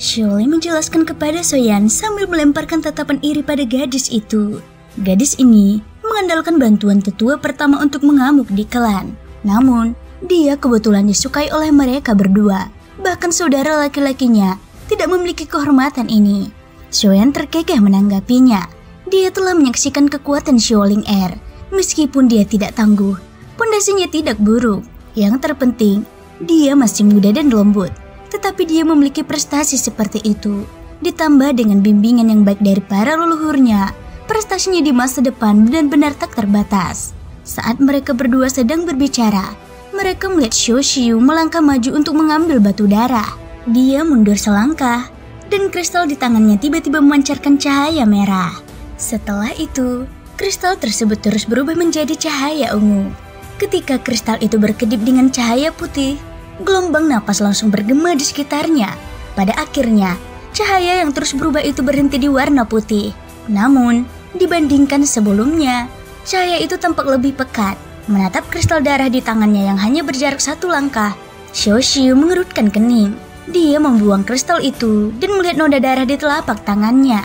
Xiaolei menjelaskan kepada Soyan sambil melemparkan tatapan iri pada gadis itu. Gadis ini mengandalkan bantuan tetua pertama untuk mengamuk di klan. Namun, dia kebetulan disukai oleh mereka berdua. Bahkan saudara laki-lakinya tidak memiliki kehormatan ini. Soyan terkekeh menanggapinya. Dia telah menyaksikan kekuatan Xiaoling Er. Meskipun dia tidak tangguh, pondasinya tidak buruk. Yang terpenting, dia masih muda dan lembut. Tetapi dia memiliki prestasi seperti itu. Ditambah dengan bimbingan yang baik dari para leluhurnya, prestasinya di masa depan benar-benar tak terbatas. Saat mereka berdua sedang berbicara, mereka melihat Xiao Xiu melangkah maju untuk mengambil batu darah. Dia mundur selangkah, dan kristal di tangannya tiba-tiba memancarkan cahaya merah. Setelah itu, kristal tersebut terus berubah menjadi cahaya ungu. Ketika kristal itu berkedip dengan cahaya putih, gelombang napas langsung bergema di sekitarnya. Pada akhirnya, cahaya yang terus berubah itu berhenti di warna putih. Namun, dibandingkan sebelumnya, cahaya itu tampak lebih pekat. Menatap kristal darah di tangannya yang hanya berjarak 1 langkah, Xiao Xiu mengerutkan kening. Dia membuang kristal itu dan melihat noda darah di telapak tangannya.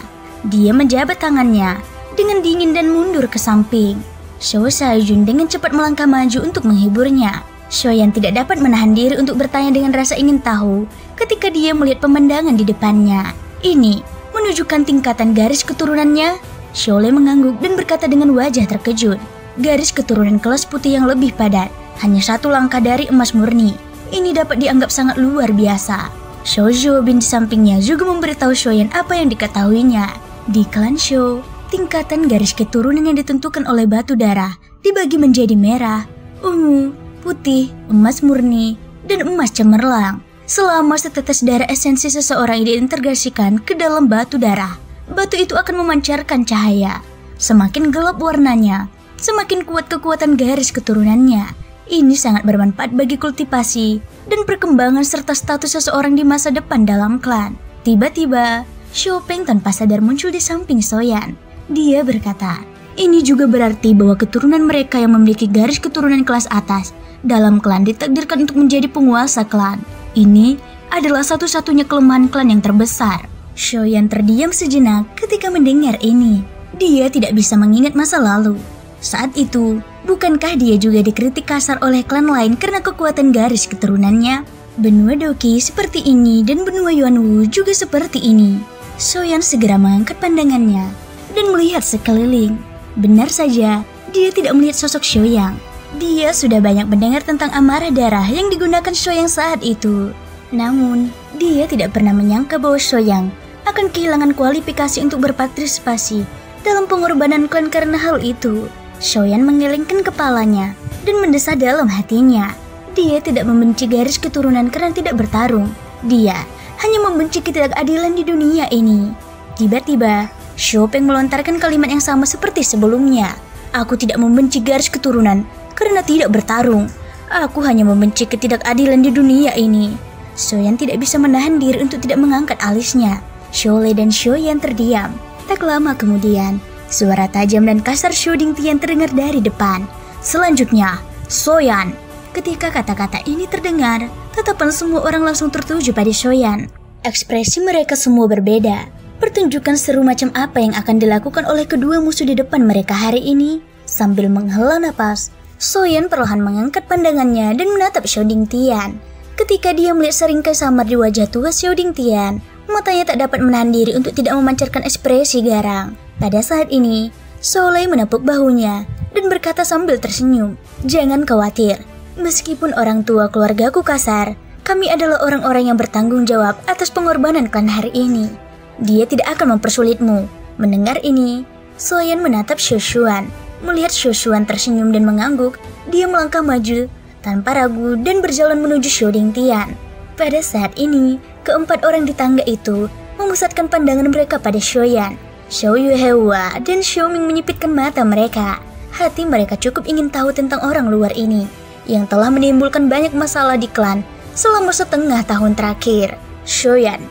Dia menjabat tangannya dengan dingin dan mundur ke samping. Xiao Saijun dengan cepat melangkah maju untuk menghiburnya. Soyan tidak dapat menahan diri untuk bertanya dengan rasa ingin tahu ketika dia melihat pemandangan di depannya. Ini menunjukkan tingkatan garis keturunannya. Xiaolei mengangguk dan berkata dengan wajah terkejut. Garis keturunan kelas putih yang lebih padat, hanya 1 langkah dari emas murni. Ini dapat dianggap sangat luar biasa. Xiao Zhuobin di sampingnya juga memberitahu Soyan apa yang diketahuinya. Di klan Shou, tingkatan garis keturunan yang ditentukan oleh batu darah dibagi menjadi merah, ungu, putih, emas murni, dan emas cemerlang. Selama setetes darah esensi seseorang diintegrasikan ke dalam batu darah, batu itu akan memancarkan cahaya. Semakin gelap warnanya, semakin kuat kekuatan garis keturunannya. Ini sangat bermanfaat bagi kultivasi dan perkembangan serta status seseorang di masa depan dalam klan. Tiba-tiba, Xiao Peng tanpa sadar muncul di samping Soyan. Dia berkata, ini juga berarti bahwa keturunan mereka yang memiliki garis keturunan kelas atas dalam klan ditakdirkan untuk menjadi penguasa klan. Ini adalah satu-satunya kelemahan klan yang terbesar. Soyan terdiam sejenak ketika mendengar ini. Dia tidak bisa mengingat masa lalu. Saat itu, bukankah dia juga dikritik kasar oleh klan lain karena kekuatan garis keturunannya? Benua Doki seperti ini dan benua Yuanwu juga seperti ini. Soyan segera mengangkat pandangannya dan melihat sekeliling. Benar saja, dia tidak melihat sosok Xiaoyang. Dia sudah banyak mendengar tentang amarah darah yang digunakan Xiaoyang saat itu. Namun, dia tidak pernah menyangka bahwa Xiaoyang akan kehilangan kualifikasi untuk berpartisipasi dalam pengorbanan klan karena hal itu. Xiaoyan mengelengkan kepalanya dan mendesah dalam hatinya. Dia tidak membenci garis keturunan karena tidak bertarung. Dia hanya membenci ketidakadilan di dunia ini. Tiba-tiba, Xiao Peng melontarkan kalimat yang sama seperti sebelumnya. Aku tidak membenci garis keturunan karena tidak bertarung. Aku hanya membenci ketidakadilan di dunia ini. Soyan tidak bisa menahan diri untuk tidak mengangkat alisnya. Xiaolei dan Xiaoyan terdiam. Tak lama kemudian, suara tajam dan kasar Xiao Dingtian terdengar dari depan. Selanjutnya, Soyan. Ketika kata-kata ini terdengar, tatapan semua orang langsung tertuju pada Soyan. Ekspresi mereka semua berbeda, pertunjukan seru macam apa yang akan dilakukan oleh kedua musuh di depan mereka hari ini. Sambil menghela napas, Soyan perlahan mengangkat pandangannya dan menatap Xiao Dingtian. Ketika dia melihat seringkai samar di wajah tua Xiao Dingtian, matanya tak dapat menahan diri untuk tidak memancarkan ekspresi garang. Pada saat ini, Xiaolei menepuk bahunya dan berkata sambil tersenyum, "Jangan khawatir, meskipun orang tua keluargaku kasar, kami adalah orang-orang yang bertanggung jawab atas pengorbanan klan hari ini. Dia tidak akan mempersulitmu." Mendengar ini, Soyan menatap Xiushuan. Melihat Xiushuan tersenyum dan mengangguk, dia melangkah maju tanpa ragu dan berjalan menuju Xiao Dingtian. Pada saat ini, keempat orang di tangga itu memusatkan pandangan mereka pada Xiaoyan. Xiao Yuehua dan Xiao Ming menyipitkan mata mereka. Hati mereka cukup ingin tahu tentang orang luar ini yang telah menimbulkan banyak masalah di klan selama setengah tahun terakhir. Xiaoyan,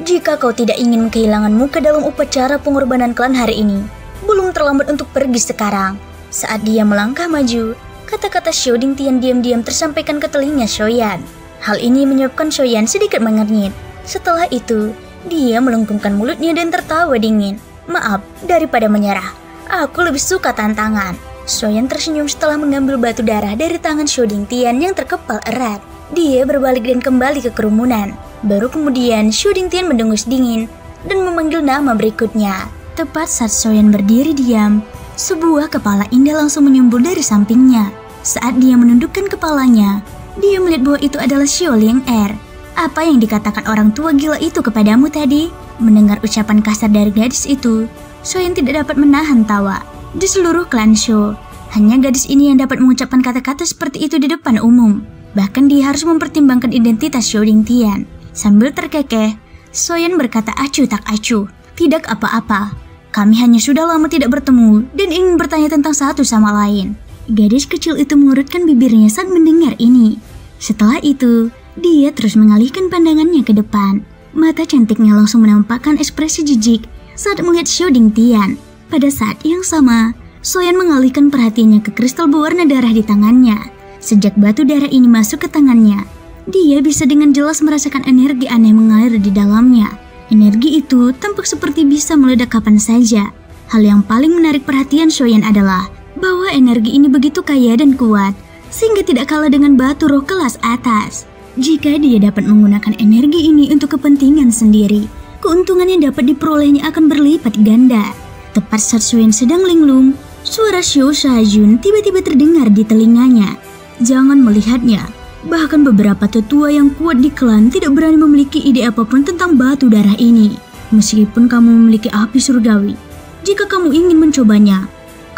jika kau tidak ingin kehilangan muka dalam upacara pengorbanan klan hari ini, belum terlambat untuk pergi sekarang. Saat dia melangkah maju, kata-kata Xiao Dingtian diam-diam tersampaikan ke telinga Xiaoyan. Hal ini menyebabkan Xiaoyan sedikit mengernyit. Setelah itu, Dia melengkungkan mulutnya dan tertawa dingin. Maaf, daripada menyerah, aku lebih suka tantangan. Shoyan tersenyum setelah mengambil batu darah dari tangan Shou Dingtian yang terkepal erat. Dia berbalik dan kembali ke kerumunan. Baru kemudian Shou Dingtian mendengus dingin dan memanggil nama berikutnya. Tepat saat Shoyan berdiri diam, sebuah kepala indah langsung menyumbul dari sampingnya. Saat dia menundukkan kepalanya, dia melihat bahwa itu adalah Xiao Liang-er. Apa yang dikatakan orang tua gila itu kepadamu tadi? Mendengar ucapan kasar dari gadis itu, Shoyan tidak dapat menahan tawa. Di seluruh klan Shou, hanya gadis ini yang dapat mengucapkan kata-kata seperti itu di depan umum. Bahkan dia harus mempertimbangkan identitas Shou Dingtian. Sambil terkekeh, Shoyan berkata acuh tak acuh. Tidak apa-apa, kami hanya sudah lama tidak bertemu dan ingin bertanya tentang satu sama lain. Gadis kecil itu mengurutkan bibirnya saat mendengar ini. Setelah itu, dia terus mengalihkan pandangannya ke depan. Mata cantiknya langsung menampakkan ekspresi jijik saat melihat Shou Dingtian. Pada saat yang sama, Shoyan mengalihkan perhatiannya ke kristal berwarna darah di tangannya. Sejak batu darah ini masuk ke tangannya, dia bisa dengan jelas merasakan energi aneh mengalir di dalamnya. Energi itu tampak seperti bisa meledak kapan saja. Hal yang paling menarik perhatian Shoyan adalah bahwa energi ini begitu kaya dan kuat, sehingga tidak kalah dengan batu roh kelas atas. Jika dia dapat menggunakan energi ini untuk kepentingan sendiri, keuntungan yang dapat diperolehnya akan berlipat ganda. Tepat saat Shoyan sedang linglung, suara Xiao Shajun tiba-tiba terdengar di telinganya. Jangan melihatnya, bahkan beberapa tetua yang kuat di klan tidak berani memiliki ide apapun tentang batu darah ini. Meskipun kamu memiliki api surgawi, jika kamu ingin mencobanya,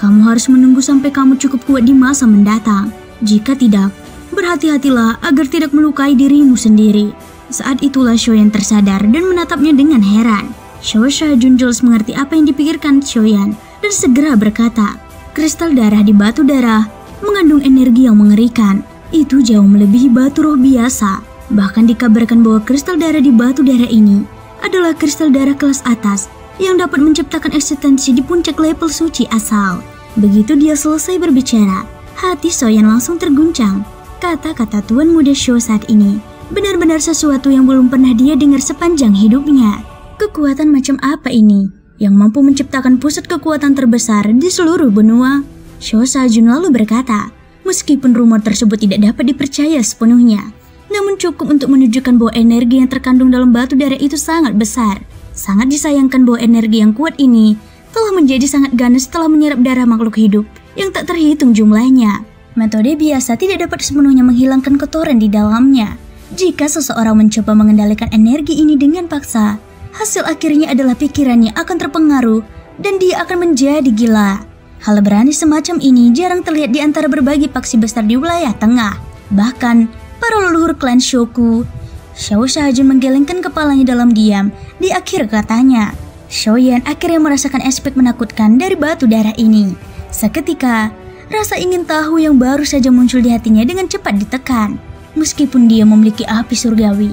kamu harus menunggu sampai kamu cukup kuat di masa mendatang. Jika tidak, berhati-hatilah agar tidak melukai dirimu sendiri. Saat itulah Shoyan tersadar dan menatapnya dengan heran. Xiao Shajun jelas mengerti apa yang dipikirkan Shoyan dan segera berkata, kristal darah di batu darah mengandung energi yang mengerikan. Itu jauh melebihi batu roh biasa. Bahkan dikabarkan bahwa kristal darah di batu darah ini adalah kristal darah kelas atas yang dapat menciptakan eksistensi di puncak level suci asal. Begitu dia selesai berbicara, hati Shoyan langsung terguncang. Kata-kata tuan muda Shou saat ini benar-benar sesuatu yang belum pernah dia dengar sepanjang hidupnya. Kekuatan macam apa ini yang mampu menciptakan pusat kekuatan terbesar di seluruh benua? Xiao Shajun lalu berkata, meskipun rumor tersebut tidak dapat dipercaya sepenuhnya, namun cukup untuk menunjukkan bahwa energi yang terkandung dalam batu darah itu sangat besar. Sangat disayangkan bahwa energi yang kuat ini telah menjadi sangat ganas setelah menyerap darah makhluk hidup yang tak terhitung jumlahnya. Metode biasa tidak dapat sepenuhnya menghilangkan kotoran di dalamnya. Jika seseorang mencoba mengendalikan energi ini dengan paksa, hasil akhirnya adalah pikirannya akan terpengaruh dan dia akan menjadi gila. Hal berani semacam ini jarang terlihat di antara berbagai paksi besar di wilayah tengah. Bahkan, para leluhur klan Shouku, Xiao Shajun menggelengkan kepalanya dalam diam di akhir katanya. Shoyan akhirnya merasakan aspek menakutkan dari batu darah ini. Seketika, rasa ingin tahu yang baru saja muncul di hatinya dengan cepat ditekan. Meskipun dia memiliki api surgawi,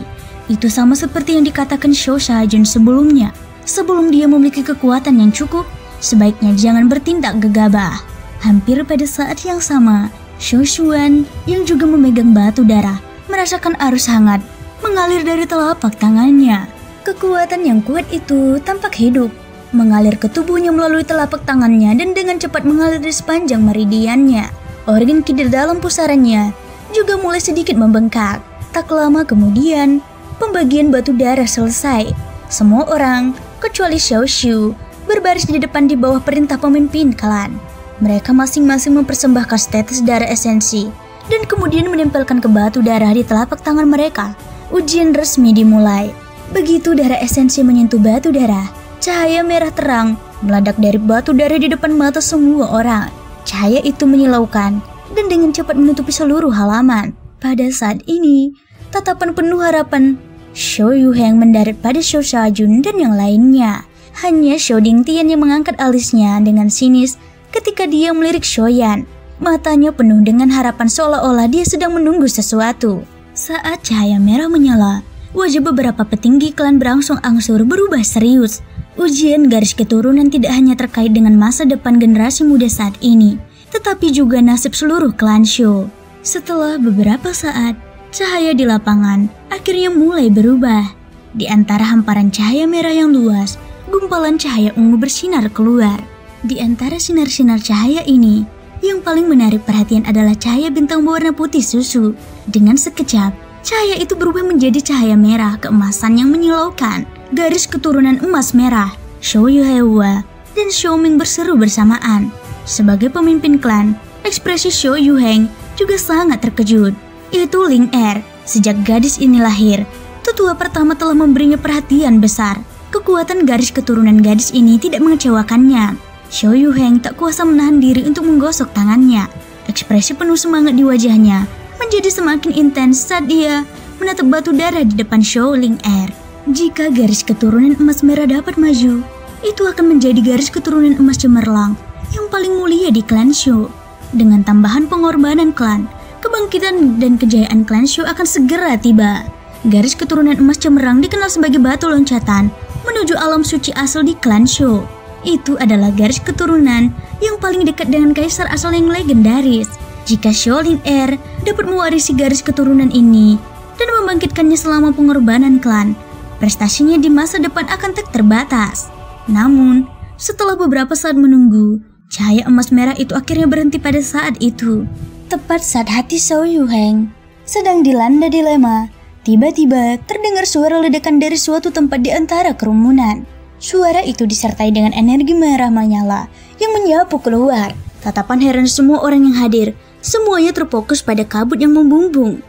itu sama seperti yang dikatakan Xiao Shajun sebelumnya. Sebelum dia memiliki kekuatan yang cukup, sebaiknya jangan bertindak gegabah. Hampir pada saat yang sama, Xiao Xuan yang juga memegang batu darah merasakan arus hangat mengalir dari telapak tangannya. Kekuatan yang kuat itu tampak hidup, mengalir ke tubuhnya melalui telapak tangannya dan dengan cepat mengalir di sepanjang meridiannya. Organ ki di dalam pusarannya juga mulai sedikit membengkak. Tak lama kemudian, pembagian batu darah selesai. Semua orang, kecuali Xiao Xiu, berbaris di depan di bawah perintah pemimpin klan. Mereka masing-masing mempersembahkan tetes darah esensi dan kemudian menempelkan ke batu darah di telapak tangan mereka. Ujian resmi dimulai. Begitu darah esensi menyentuh batu darah, cahaya merah terang meledak dari batu darah di depan mata semua orang. Cahaya itu menyilaukan dan dengan cepat menutupi seluruh halaman. Pada saat ini, tatapan penuh harapan Xiao Yuheng mendarat pada Xiao Shajun dan yang lainnya. Hanya Shou Dingtian yang mengangkat alisnya dengan sinis ketika dia melirik Shoyan. Matanya penuh dengan harapan seolah-olah dia sedang menunggu sesuatu. Saat cahaya merah menyala, wajah beberapa petinggi klan berangsur-angsur berubah serius. Ujian garis keturunan tidak hanya terkait dengan masa depan generasi muda saat ini, tetapi juga nasib seluruh klan Shou. Setelah beberapa saat, cahaya di lapangan akhirnya mulai berubah. Di antara hamparan cahaya merah yang luas, gumpalan cahaya ungu bersinar keluar. Di antara sinar-sinar cahaya ini, yang paling menarik perhatian adalah cahaya bintang berwarna putih susu. Dengan sekejap, cahaya itu berubah menjadi cahaya merah keemasan yang menyilaukan. Garis keturunan emas merah, Shou Yuhua dan Xiao Ming berseru bersamaan. Sebagai pemimpin klan, ekspresi Shou Yuheng juga sangat terkejut. Itu Ling Er. Sejak gadis ini lahir, tetua pertama telah memberinya perhatian besar. Kekuatan garis keturunan gadis ini tidak mengecewakannya. Shou Yuheng tak kuasa menahan diri untuk menggosok tangannya. Ekspresi penuh semangat di wajahnya menjadi semakin intens saat dia menatap batu darah di depan Shou Ling Er. Jika garis keturunan emas merah dapat maju, itu akan menjadi garis keturunan emas cemerlang yang paling mulia di klan Shou. Dengan tambahan pengorbanan klan, kebangkitan dan kejayaan klan Shou akan segera tiba. Garis keturunan emas cemerlang dikenal sebagai batu loncatan menuju alam suci asal di klan Shou. Itu adalah garis keturunan yang paling dekat dengan kaisar asal yang legendaris. Jika Shou Ling Er dapat mewarisi garis keturunan ini dan membangkitkannya selama pengorbanan klan, prestasinya di masa depan akan tak terbatas. Namun, setelah beberapa saat menunggu, cahaya emas merah itu akhirnya berhenti pada saat itu. Tepat saat hati Shou Yuheng sedang dilanda dilema, tiba-tiba terdengar suara ledakan dari suatu tempat di antara kerumunan. Suara itu disertai dengan energi merah menyala yang menyapu keluar. Tatapan heran semua orang yang hadir, semuanya terfokus pada kabut yang membumbung.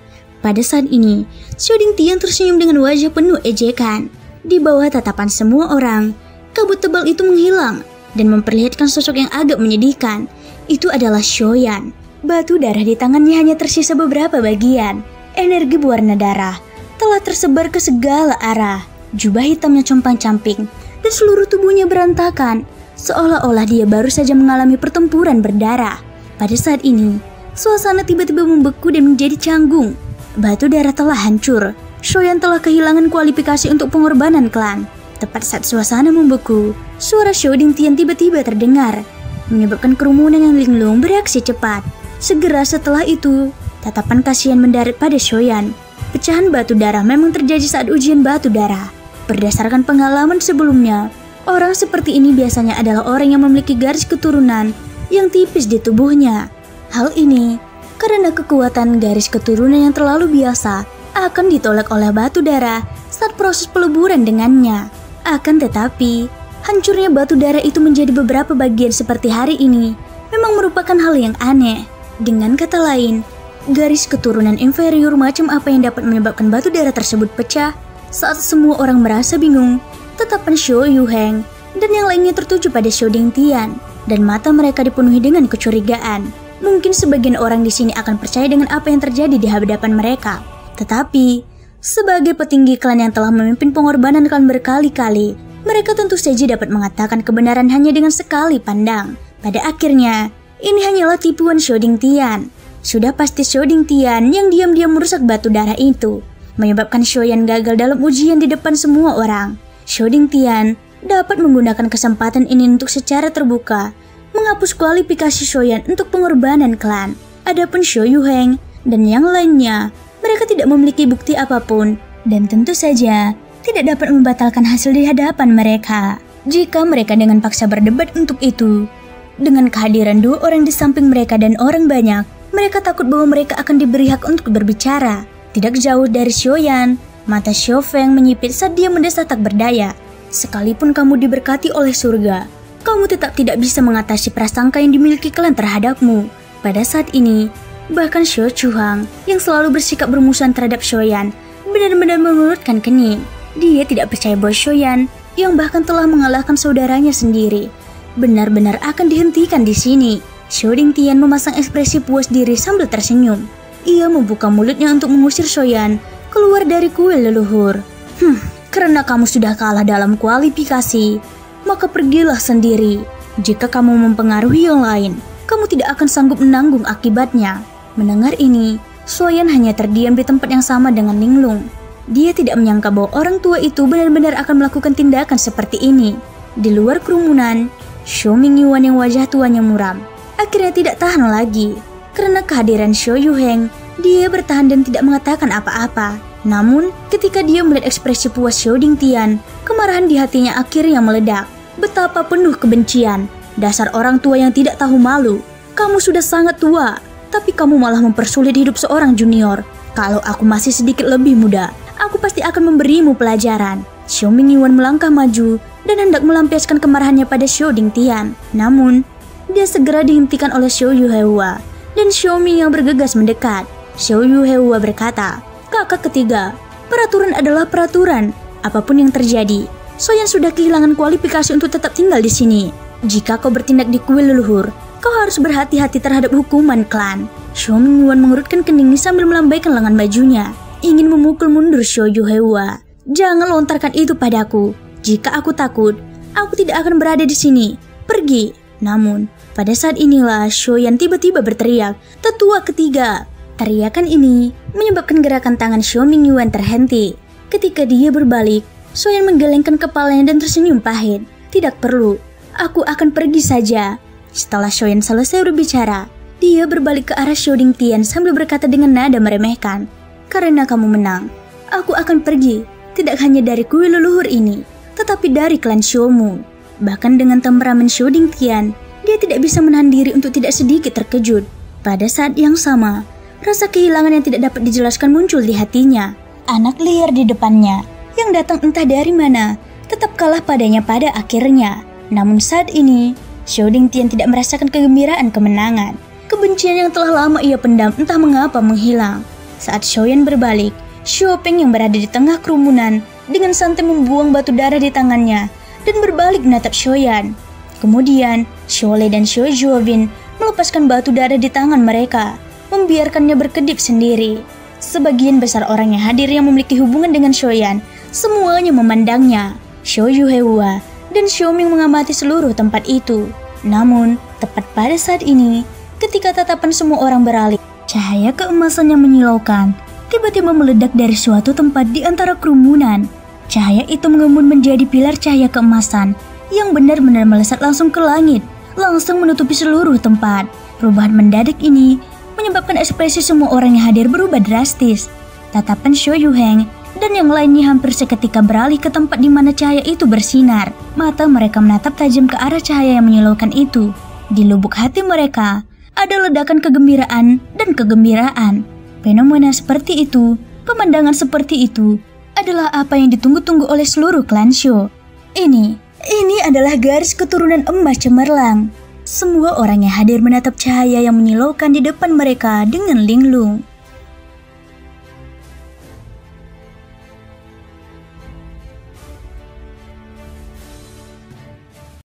Pada saat ini, Xiao Dingtian tersenyum dengan wajah penuh ejekan. Di bawah tatapan semua orang, kabut tebal itu menghilang dan memperlihatkan sosok yang agak menyedihkan. Itu adalah Shoyan. Batu darah di tangannya hanya tersisa beberapa bagian. Energi berwarna darah telah tersebar ke segala arah. Jubah hitamnya compang-camping dan seluruh tubuhnya berantakan, seolah-olah dia baru saja mengalami pertempuran berdarah. Pada saat ini, suasana tiba-tiba membeku dan menjadi canggung. Batu darah telah hancur. Shoyan telah kehilangan kualifikasi untuk pengorbanan klan. Tepat saat suasana membeku, suara Xiao Dingtian tiba-tiba terdengar, menyebabkan kerumunan yang linglung bereaksi cepat. Segera setelah itu, tatapan kasihan mendarat pada Shoyan. Pecahan batu darah memang terjadi saat ujian batu darah. Berdasarkan pengalaman sebelumnya, orang seperti ini biasanya adalah orang yang memiliki garis keturunan yang tipis di tubuhnya. Hal ini karena kekuatan garis keturunan yang terlalu biasa akan ditolak oleh batu darah saat proses peleburan dengannya. Akan tetapi, hancurnya batu darah itu menjadi beberapa bagian seperti hari ini memang merupakan hal yang aneh. Dengan kata lain, garis keturunan inferior macam apa yang dapat menyebabkan batu darah tersebut pecah? Saat semua orang merasa bingung, tatapan Shou Yuheng dan yang lainnya tertuju pada Xiao Dingtian, dan mata mereka dipenuhi dengan kecurigaan. Mungkin sebagian orang di sini akan percaya dengan apa yang terjadi di hadapan mereka. Tetapi, sebagai petinggi klan yang telah memimpin pengorbanan klan berkali-kali, mereka tentu saja dapat mengatakan kebenaran hanya dengan sekali pandang. Pada akhirnya, ini hanyalah tipuan Xiao Dingtian. Sudah pasti Xiao Dingtian yang diam-diam merusak batu darah itu, menyebabkan Shoyan gagal dalam ujian di depan semua orang. Xiao Dingtian dapat menggunakan kesempatan ini untuk secara terbuka menghapus kualifikasi Shoyan untuk pengorbanan klan. Adapun Shou Yuheng dan yang lainnya, mereka tidak memiliki bukti apapun dan tentu saja tidak dapat membatalkan hasil di hadapan mereka. Jika mereka dengan paksa berdebat untuk itu, dengan kehadiran dua orang di samping mereka dan orang banyak, mereka takut bahwa mereka akan diberi hak untuk berbicara. Tidak jauh dari Shoyan, mata Xiao Feng menyipit saat dia mendesah tak berdaya. Sekalipun kamu diberkati oleh surga, kamu tetap tidak bisa mengatasi prasangka yang dimiliki klan terhadapmu. Pada saat ini, bahkan Xiao Chuhang yang selalu bersikap bermusuhan terhadap Shoyan benar-benar mengerutkan kening. Dia tidak percaya bahwa Shoyan yang bahkan telah mengalahkan saudaranya sendiri benar-benar akan dihentikan di sini. Xiao Dingtian memasang ekspresi puas diri sambil tersenyum. Ia membuka mulutnya untuk mengusir Shoyan keluar dari kuil leluhur. Karena kamu sudah kalah dalam kualifikasi, maka pergilah sendiri. Jika kamu mempengaruhi yang lain, kamu tidak akan sanggup menanggung akibatnya. Mendengar ini, Shoyan hanya terdiam di tempat yang sama dengan Linglung. Dia tidak menyangka bahwa orang tua itu benar-benar akan melakukan tindakan seperti ini. Di luar kerumunan, Xiao Mingyuan yang wajah tuanya muram akhirnya tidak tahan lagi. Karena kehadiran Shou Yuheng, dia bertahan dan tidak mengatakan apa-apa. Namun, ketika dia melihat ekspresi puas Xiao Dingtian, kemarahan di hatinya akhirnya meledak. Betapa penuh kebencian. Dasar orang tua yang tidak tahu malu. Kamu sudah sangat tua, tapi kamu malah mempersulit hidup seorang junior. Kalau aku masih sedikit lebih muda, aku pasti akan memberimu pelajaran. Xiao Mingyuan melangkah maju dan hendak melampiaskan kemarahannya pada Xiao Dingtian. Namun, dia segera dihentikan oleh Xiao Yuhehua dan Xiao Ming yang bergegas mendekat. Xiao Yuhehua berkata, "Kakak ketiga, peraturan adalah peraturan. Apapun yang terjadi, Soyan sudah kehilangan kualifikasi untuk tetap tinggal di sini. Jika kau bertindak di kuil leluhur, kau harus berhati-hati terhadap hukuman klan." Xiao Mingyuan mengurutkan keningnya sambil melambaikan lengan bajunya, ingin memukul mundur Xiao Yuhehua. "Jangan lontarkan itu padaku. Jika aku takut, aku tidak akan berada di sini. Pergi." Namun, pada saat inilah Shoyan tiba-tiba berteriak, "Tetua ketiga!" Teriakan ini menyebabkan gerakan tangan Xiao Mingyuan terhenti. Ketika dia berbalik, Shoyan menggelengkan kepalanya dan tersenyum pahit. "Tidak perlu, aku akan pergi saja." Setelah Shoyan selesai berbicara, dia berbalik ke arah Xiao Dingtian sambil berkata dengan nada meremehkan, "Karena kamu menang, aku akan pergi, tidak hanya dari kuil leluhur ini, tetapi dari klan Xiaomu." Bahkan dengan temperamen Xiao Dingtian, dia tidak bisa menahan diri untuk tidak sedikit terkejut. Pada saat yang sama, rasa kehilangan yang tidak dapat dijelaskan muncul di hatinya. Anak liar di depannya, yang datang entah dari mana, tetap kalah padanya pada akhirnya. Namun saat ini, Xiao Dingtian tidak merasakan kegembiraan kemenangan. Kebencian yang telah lama ia pendam entah mengapa menghilang. Saat Shoyan berbalik, Xiao Peng yang berada di tengah kerumunan dengan santai membuang batu darah di tangannya dan berbalik menatap Shoyan. Kemudian, Xiao Lei dan Xiao Zhuobin melepaskan batu darah di tangan mereka, membiarkannya berkedip sendiri. Sebagian besar orang yang hadir yang memiliki hubungan dengan Shoyan, semuanya memandangnya. Xiao Yuhehua dan Xiao Ming mengamati seluruh tempat itu. Namun, tepat pada saat ini, ketika tatapan semua orang beralih, cahaya keemasan yang menyilaukan tiba-tiba meledak dari suatu tempat di antara kerumunan. Cahaya itu mengembun menjadi pilar cahaya keemasan yang benar-benar melesat langsung ke langit, langsung menutupi seluruh tempat. Perubahan mendadak ini menyebabkan ekspresi semua orang yang hadir berubah drastis. Tatapan Xiao Yuheng dan yang lainnya hampir seketika beralih ke tempat di mana cahaya itu bersinar. Mata mereka menatap tajam ke arah cahaya yang menyilaukan itu. Di lubuk hati mereka ada ledakan kegembiraan dan kegembiraan. Fenomena seperti itu, pemandangan seperti itu, adalah apa yang ditunggu-tunggu oleh seluruh klan Xiao. Ini adalah garis keturunan emas cemerlang. Semua orang yang hadir menatap cahaya yang menyilaukan di depan mereka dengan linglung.